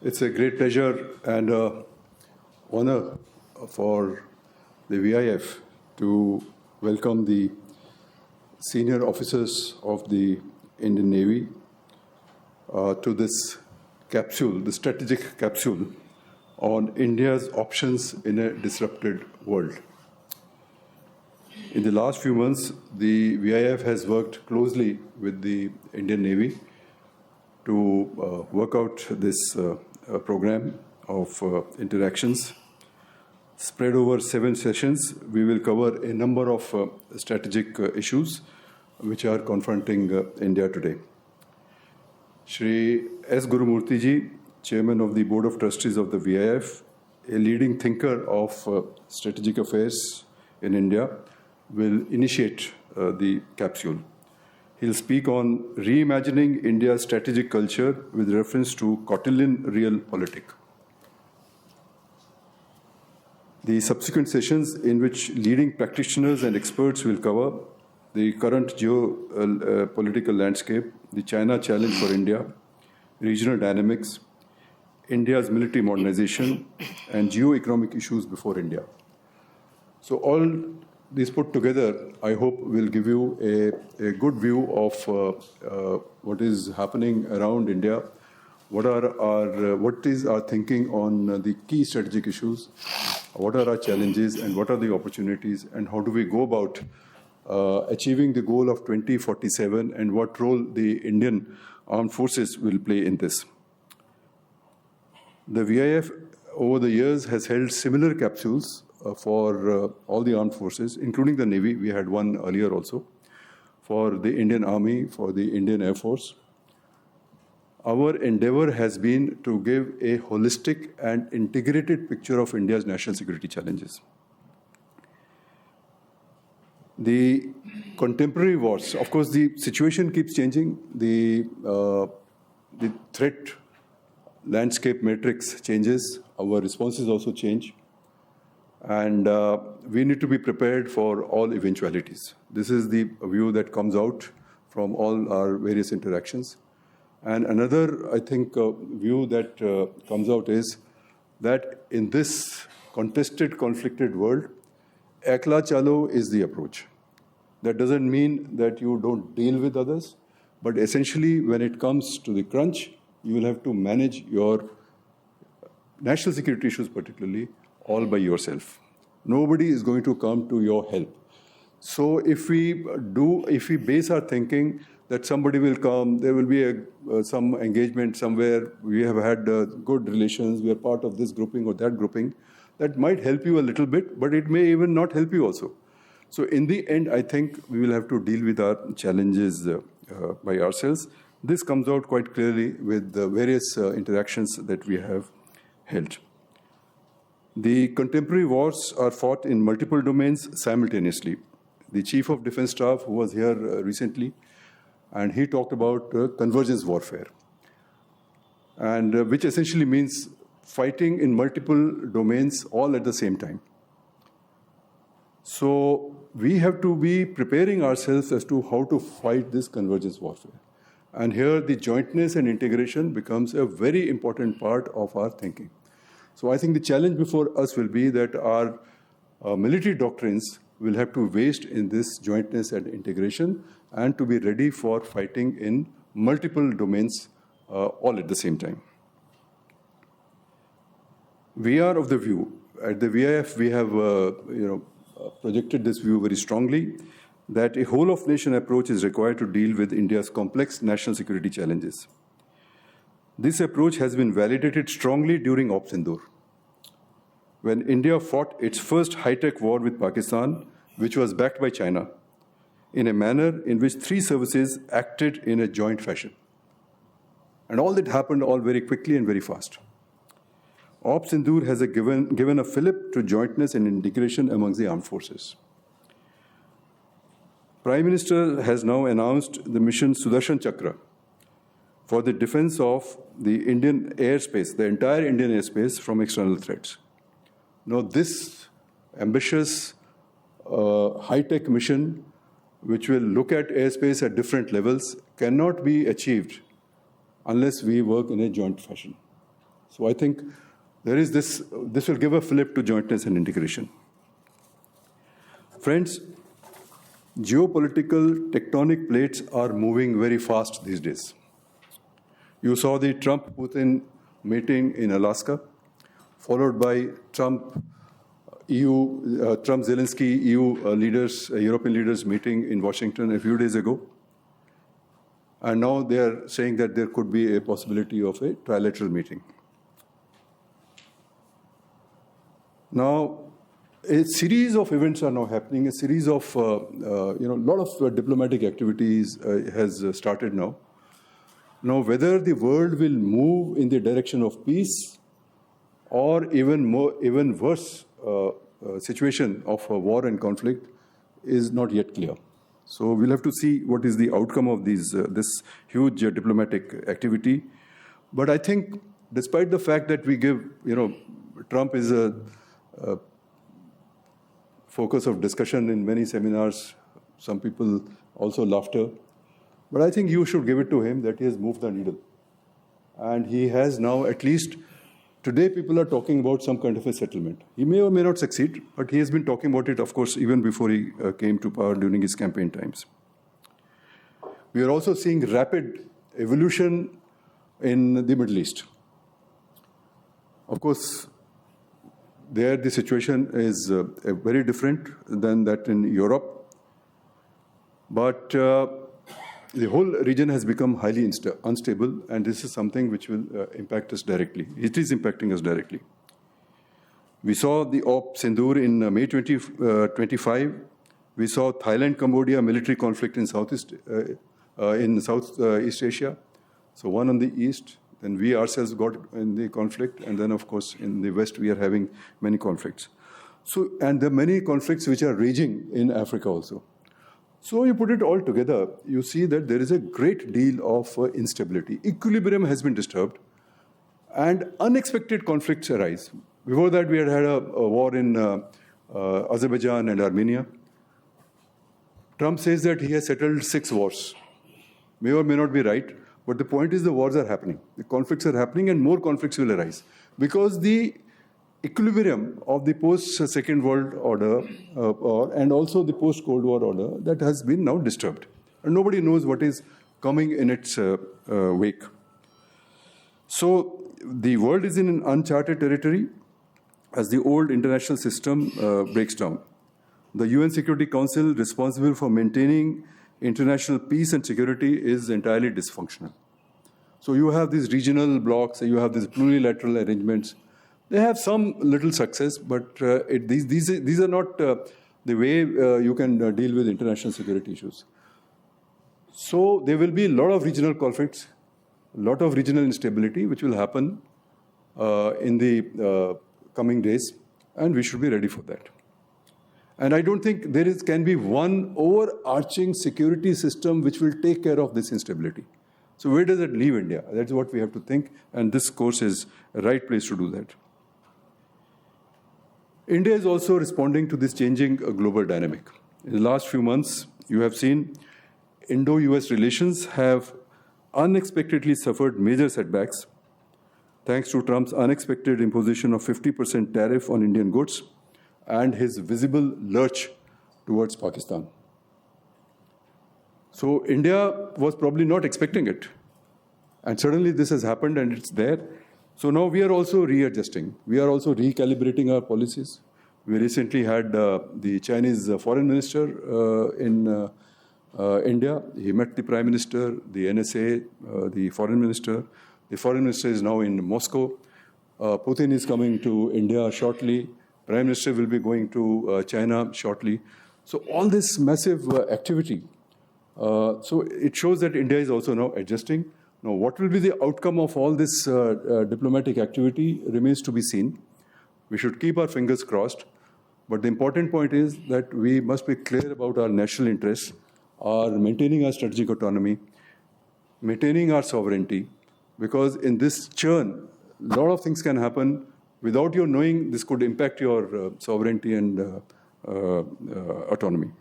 It's a great pleasure and honor for the VIF to welcome the senior officers of the Indian Navy to this capsule, the strategic capsule on India's options in a disrupted world. In the last few months, the VIF has worked closely with the Indian Navy to work out this program of interactions. Spread over 7 sessions, we will cover a number of strategic issues which are confronting India today. Shri S. Gurumurthy ji, Chairman of the Board of Trustees of the VIF, a leading thinker of strategic affairs in India, will initiate the capsule. He'll speak on reimagining India's strategic culture with reference to Cotillon realpolitik. The subsequent sessions, in which leading practitioners and experts will cover the current geopolitical landscape, the China challenge for India, regional dynamics, India's military modernization, and geo-economic issues before India. So all these put together, I hope, will give you a good view of what is happening around India, what is our thinking on the key strategic issues, what are our challenges and what are the opportunities, and how do we go about achieving the goal of 2047 and what role the Indian armed forces will play in this. The VIF over the years has held similar capsules for all the armed forces, including the Navy. We had one earlier also, for the Indian Army, for the Indian Air Force. Our endeavor has been to give a holistic and integrated picture of India's national security challenges. The contemporary wars, of course, the situation keeps changing. The threat landscape matrix changes. Our responses also change. And we need to be prepared for all eventualities. This is the view that comes out from all our various interactions. And another, I think, view that comes out is that in this contested, conflicted world, ekla chalo is the approach. That doesn't mean that you don't deal with others, but essentially when it comes to the crunch, you will have to manage your national security issues particularly all by yourself. Nobody is going to come to your help. So if we base our thinking that somebody will come, there will be some engagement somewhere, we have had good relations, we are part of this grouping or that grouping, that might help you a little bit, but it may even not help you also. So in the end, I think we will have to deal with our challenges by ourselves. This comes out quite clearly with the various interactions that we have held. The contemporary wars are fought in multiple domains simultaneously. The Chief of Defense Staff, who was here recently, and he talked about convergence warfare, and which essentially means fighting in multiple domains all at the same time. So we have to be preparing ourselves as to how to fight this convergence warfare. And here the jointness and integration becomes a very important part of our thinking. So I think the challenge before us will be that our military doctrines will have to waste in this jointness and integration and to be ready for fighting in multiple domains all at the same time. We are of the view, at the VIF we have projected this view very strongly, that a whole-of-nation approach is required to deal with India's complex national security challenges. This approach has been validated strongly during Op Sindoor, when India fought its first high-tech war with Pakistan, which was backed by China, in a manner in which 3 services acted in a joint fashion. And all that happened all very quickly and very fast. Op Sindoor has given a fillip to jointness and integration amongst the armed forces. Prime Minister has now announced the mission Sudarshan Chakra for the defense of the Indian airspace, the entire Indian airspace, from external threats. Now, this ambitious high-tech mission, which will look at airspace at different levels, cannot be achieved unless we work in a joint fashion. So I think there is this will give a fillip to jointness and integration. Friends, geopolitical tectonic plates are moving very fast these days. You saw the Trump-Putin meeting in Alaska, followed by Trump-Zelensky EU leaders, European leaders meeting in Washington a few days ago. And now they are saying that there could be a possibility of a trilateral meeting. Now, a series of events are now happening. A series of, lot of diplomatic activities has started now. Now, whether the world will move in the direction of peace or even worse situation of war and conflict is not yet clear. So we'll have to see what is the outcome of this huge diplomatic activity. But I think, despite the fact that we give, Trump is a focus of discussion in many seminars, some people also laughter. But I think you should give it to him that he has moved the needle. And he has now, at least today, people are talking about some kind of a settlement. He may or may not succeed, but he has been talking about it, of course, even before he came to power during his campaign times. We are also seeing rapid evolution in the Middle East. Of course, there the situation is very different than that in Europe. But the whole region has become highly unstable, and this is something which will impact us directly. It is impacting us directly. We saw the Op Sindoor in May 2025. We saw Thailand-Cambodia military conflict in Southeast Asia. So one on the east, then we ourselves got in the conflict, and then, of course, in the west we are having many conflicts. So, and there are many conflicts which are raging in Africa also. So you put it all together, you see that there is a great deal of instability. Equilibrium has been disturbed, and unexpected conflicts arise. Before that, we had a war in Azerbaijan and Armenia. Trump says that he has settled 6 wars. May or may not be right, but the point is the wars are happening. The conflicts are happening, and more conflicts will arise. Because the equilibrium of the post-Second World Order and also the post-Cold War order, that has been now disturbed. And nobody knows what is coming in its wake. So the world is in an uncharted territory as the old international system breaks down. The UN Security Council, responsible for maintaining international peace and security, is entirely dysfunctional. So you have these regional blocs, you have these plurilateral arrangements. They have some little success, but these are not the way you can deal with international security issues. So there will be a lot of regional conflicts, a lot of regional instability, which will happen in the coming days, and we should be ready for that. And I don't think there can be one overarching security system which will take care of this instability. So where does it leave India? That's what we have to think, and this course is the right place to do that. India is also responding to this changing global dynamic. In the last few months, you have seen Indo-US relations have unexpectedly suffered major setbacks thanks to Trump's unexpected imposition of 50% tariff on Indian goods and his visible lurch towards Pakistan. So India was probably not expecting it. And suddenly this has happened and it's there. So now we are also readjusting. We are also recalibrating our policies. We recently had the Chinese foreign minister in India. He met the Prime Minister, the NSA, the foreign minister. The foreign minister is now in Moscow. Putin is coming to India shortly. Prime Minister will be going to China shortly. So all this massive activity. So it shows that India is also now adjusting. Now, what will be the outcome of all this diplomatic activity remains to be seen. We should keep our fingers crossed. But the important point is that we must be clear about our national interests, our maintaining our strategic autonomy, maintaining our sovereignty, because in this churn, a lot of things can happen. Without your knowing, this could impact your sovereignty and autonomy.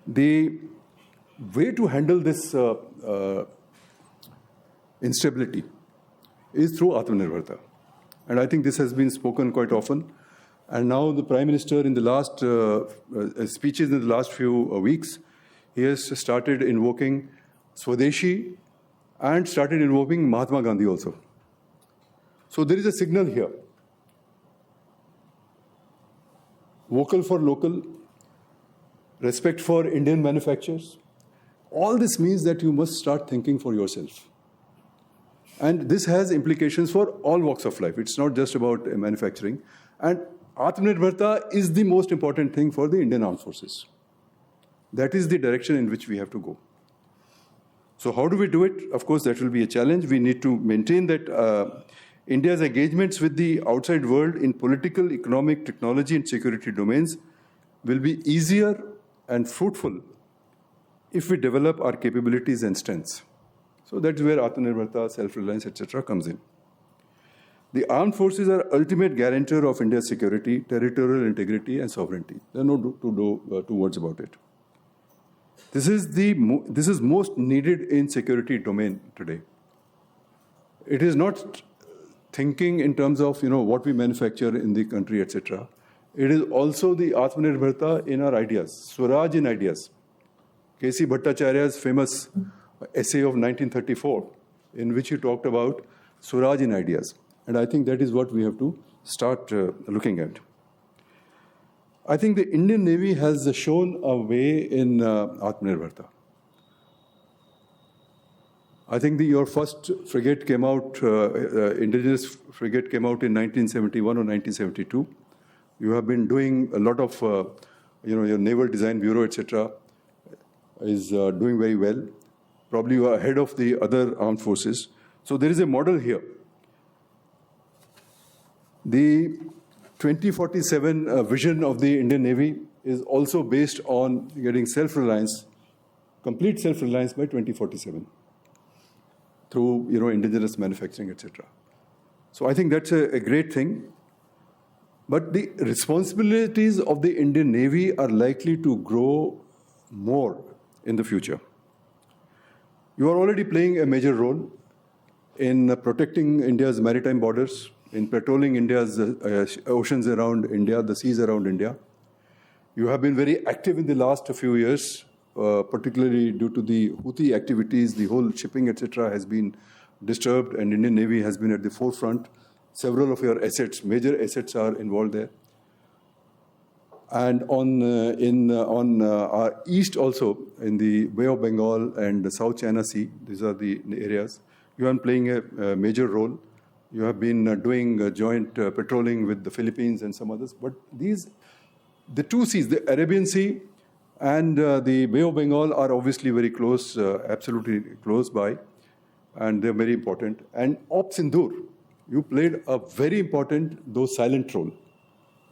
The way to handle this instability is through Atmanirbharta. And I think this has been spoken quite often. And now the Prime Minister in the last speeches in the last few weeks, he has started invoking Swadeshi and started invoking Mahatma Gandhi also. So there is a signal here. Vocal for local, respect for Indian manufacturers. All this means that you must start thinking for yourself. And this has implications for all walks of life. It's not just about manufacturing. And Atmanirbharta is the most important thing for the Indian Armed Forces. That is the direction in which we have to go. So how do we do it? Of course, that will be a challenge. We need to maintain that India's engagements with the outside world in political, economic, technology, and security domains will be easier and fruitful if we develop our capabilities and strengths. So that's where Atmanirbharta, self-reliance, etc. comes in. The armed forces are ultimate guarantor of India's security, territorial integrity, and sovereignty. There are no two words about it. This is most needed in security domain today. It is not thinking in terms of what we manufacture in the country, etc. It is also the Atmanirbharta in our ideas, Swaraj in ideas. K.C. Bhattacharya's famous essay of 1934, in which he talked about Swaraj in ideas. And I think that is what we have to start looking at. I think the Indian Navy has shown a way in Atmanirbharta. I think your first frigate came out, indigenous frigate came out in 1971 or 1972. You have been doing a lot of, your Naval Design Bureau, etc. is doing very well. Probably you are ahead of the other armed forces. So there is a model here. The 2047 vision of the Indian Navy is also based on getting self-reliance, complete self-reliance by 2047 through indigenous manufacturing, etc. So I think that's a great thing. But the responsibilities of the Indian Navy are likely to grow more in the future. You are already playing a major role in protecting India's maritime borders, in patrolling India's oceans around India, the seas around India. You have been very active in the last few years, particularly due to the Houthi activities. The whole shipping, etc., has been disturbed, and Indian Navy has been at the forefront. Several of your assets, major assets, are involved there. And on our east also, in the Bay of Bengal and the South China Sea, these are the areas, you are playing a major role. You have been doing joint patrolling with the Philippines and some others. But the two seas, the Arabian Sea and the Bay of Bengal, are obviously very close, absolutely close by, and they're very important. And Op Sindoor, you played a very important, though silent role.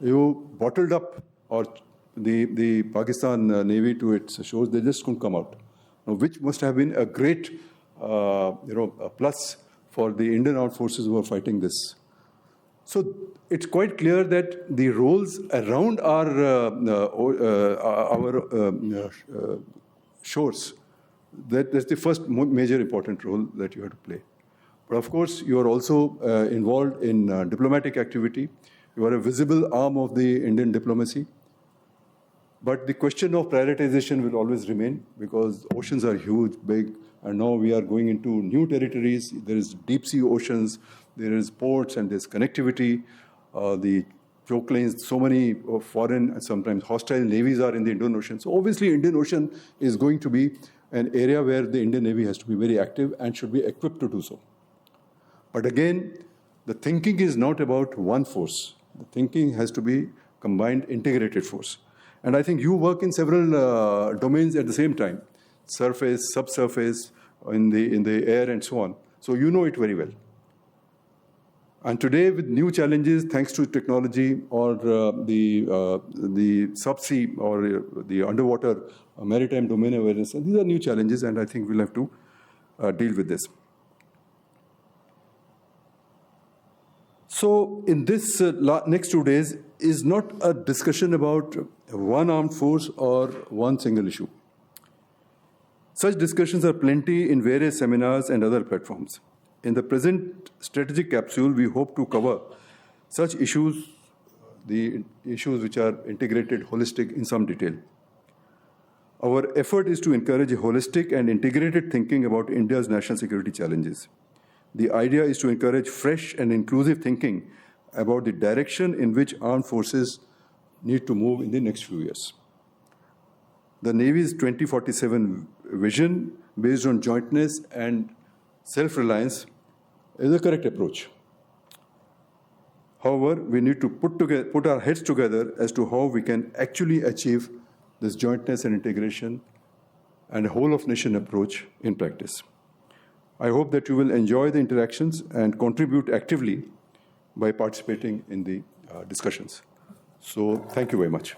You bottled up the Pakistan Navy to its shores. They just couldn't come out, which must have been a great a plus for the Indian armed forces who are fighting this. So it's quite clear that the roles around our shores, that's the first major important role that you have to play. But of course, you are also involved in diplomatic activity. You are a visible arm of the Indian diplomacy. But the question of prioritization will always remain, because oceans are huge, big, and now we are going into new territories. There is deep sea oceans, there is ports, and there's connectivity. The choke lanes, so many foreign and sometimes hostile navies are in the Indian Ocean. So obviously, Indian Ocean is going to be an area where the Indian Navy has to be very active and should be equipped to do so. But again, the thinking is not about one force. The thinking has to be combined, integrated force. And I think you work in several domains at the same time: surface, subsurface, in the air, and so on. So you know it very well. And today, with new challenges, thanks to technology or the subsea or the underwater maritime domain awareness, and these are new challenges, and I think we'll have to deal with this. So in this next 2 days is not a discussion about one armed force or one single issue. Such discussions are plenty in various seminars and other platforms. In the present strategic capsule, we hope to cover such issues, the issues which are integrated, holistic in some detail. Our effort is to encourage a holistic and integrated thinking about India's national security challenges. The idea is to encourage fresh and inclusive thinking about the direction in which armed forces need to move in the next few years. The Navy's 2047 vision, based on jointness and self-reliance, is a correct approach. However, we need to put our heads together as to how we can actually achieve this jointness and integration and a whole-of-nation approach in practice. I hope that you will enjoy the interactions and contribute actively by participating in the discussions. So, thank you very much.